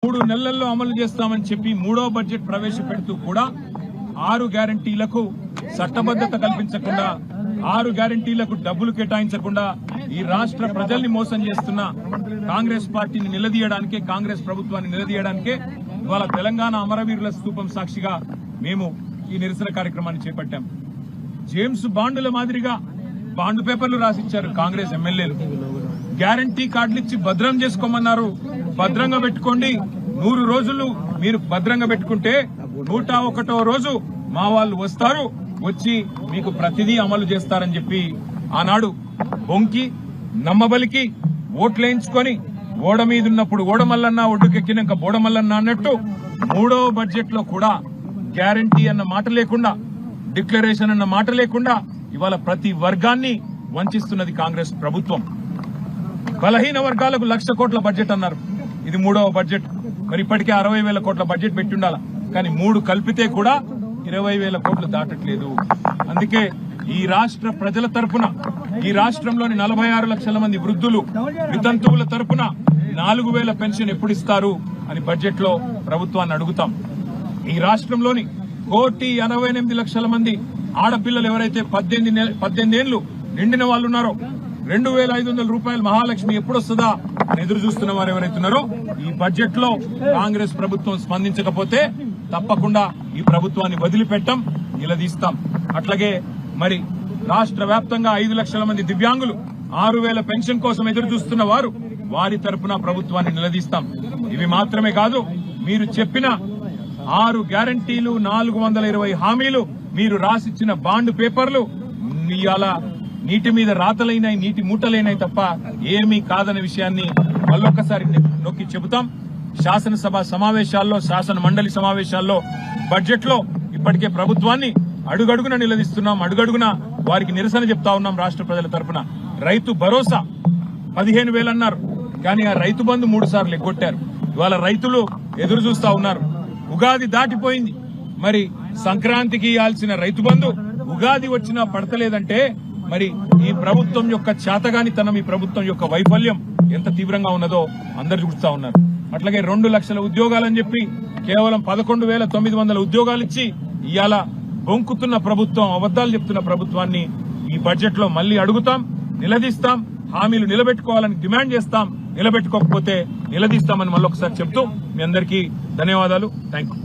3 నెలల్లో అమలు చేస్తామని చెప్పి మూడో బడ్జెట్ ప్రవేశపెడుతూ కూడా 6 గ్యారంటీలకు చట్టబద్ధత కల్పించకుండా 6 గ్యారంటీలకు డబ్బులు కేటాయించకుండా ఈ రాష్ట్ర ప్రజల్ని మోసం చేస్తున్న కాంగ్రెస్ పార్టీని నిలదీయడానికే, కాంగ్రెస్ ప్రభుత్వాన్ని నిలదీయడానికే ఇవాళ తెలంగాణ అమరవీరుల స్తూపం సాక్షిగా మేము ఈ నిరసన కార్యక్రమాన్ని చేపట్టాం. జేమ్స్ బాండుల మాదిరిగా బాండ్ పేపర్లు రాసిచ్చారు కాంగ్రెస్ ఎమ్మెల్యేలు. గ్యారంటీ కార్డులు ఇచ్చి భద్రం చేసుకోమన్నారు. భద్రంగా పెట్టుకోండి, 100 రోజులు మీరు భద్రంగా పెట్టుకుంటే 101వ రోజు మా వాళ్ళు వస్తారు, వచ్చి మీకు ప్రతిదీ అమలు చేస్తారని చెప్పి ఆనాడు బొంకి నమ్మబలికి ఓట్లేయించుకొని ఓడ మీద ఉన్నప్పుడు ఓడమల్లన్న, ఒడ్డుకెక్కినాక బోడమల్లన్న అన్నట్టు మూడవ బడ్జెట్ లో కూడా గ్యారంటీ అన్న మాట లేకుండా, డిక్లరేషన్ అన్న మాట లేకుండా ఇవాళ ప్రతి వర్గాన్ని వంచిస్తున్నది కాంగ్రెస్ ప్రభుత్వం. బలహీన వర్గాలకు 1,00,000 కోట్ల బడ్జెట్ అన్నారు. ఇది మూడవ బడ్జెట్. మరి ఇప్పటికే 60,000 కోట్ల బడ్జెట్ పెట్టుండాల, కానీ 3 కలిపితే కూడా 20,000 కోట్లు దాటట్లేదు. అందుకే ఈ రాష్ట్ర ప్రజల తరపున, ఈ రాష్ట్రంలోని 46 లక్షల మంది వృద్ధులు, వితంతువుల తరపున 4,000 పెన్షన్ ఎప్పుడు ఇస్తారు అని బడ్జెట్ లో ప్రభుత్వాన్ని అడుగుతాం. ఈ రాష్ట్రంలోని 1,88,00,000 మంది ఆడపిల్లలు ఎవరైతే 18 ఏళ్లు నిండిన వాళ్ళు ఉన్నారో 2,500 రూపాయలు మహాలక్ష్మి ఎప్పుడు వస్తుందా అని ఎదురు చూస్తున్న వారు ఎవరైతున్నారో ఈ బడ్జెట్ లో కాంగ్రెస్ ప్రభుత్వం స్పందించకపోతే తప్పకుండా ఈ ప్రభుత్వాన్ని వదిలిపెట్టం, నిలదీస్తాం. అట్లాగే మరి రాష్ట్ర వ్యాప్తంగా 5 లక్షల మంది దివ్యాంగులు 6,000 పెన్షన్ కోసం ఎదురు చూస్తున్న వారు, వారి తరపున ప్రభుత్వాన్ని నిలదీస్తాం. ఇవి మాత్రమే కాదు, మీరు చెప్పిన 6 గ్యారంటీలు, 420 హామీలు, మీరు రాసిచ్చిన బాండ్ పేపర్లు ఇవాళ నీటి మీద రాతలైనాయి, నీటి మూటలైనాయి తప్ప ఏమీ కాదనే విషయాన్ని మళ్ళొక్కసారి నొక్కి చెబుతాం. శాసనసభ సమావేశాల్లో, శాసన మండలి సమావేశాల్లో, బడ్జెట్ లో ఇప్పటికే ప్రభుత్వాన్ని అడుగడుగున నిలదీస్తున్నాం. అడుగడుగున వారికి నిరసన చెప్తా ఉన్నాం రాష్ట్ర ప్రజల తరపున. రైతు భరోసా 15,000 అన్నారు, కానీ ఆ రైతు బంధు 3 సార్లు ఎగ్గొట్టారు. ఇవాళ రైతులు ఎదురు చూస్తా ఉన్నారు. ఉగాది దాటిపోయింది, మరి సంక్రాంతికి ఇవ్వాల్సిన రైతు బంధు ఉగాది వచ్చినా పడతలేదంటే మరి ఈ ప్రభుత్వం యొక్క చేతగానితనం, ఈ ప్రభుత్వం యొక్క వైఫల్యం ఎంత తీవ్రంగా ఉన్నదో అందరు చూస్తా ఉన్నారు. అట్లాగే 2 లక్షల ఉద్యోగాలని చెప్పి కేవలం 11,900 ఉద్యోగాలు ఇచ్చి ఇవాళ బొంకుతున్న ప్రభుత్వం, అబద్దాలు చెప్తున్న ప్రభుత్వాన్ని ఈ బడ్జెట్ లో మళ్లీ అడుగుతాం, నిలదీస్తాం. హామీలు నిలబెట్టుకోవాలని డిమాండ్ చేస్తాం. నిలబెట్టుకోకపోతే నిలదీస్తామని మళ్ళొకసారి చెప్తూ మీ అందరికీ ధన్యవాదాలు. Thank you.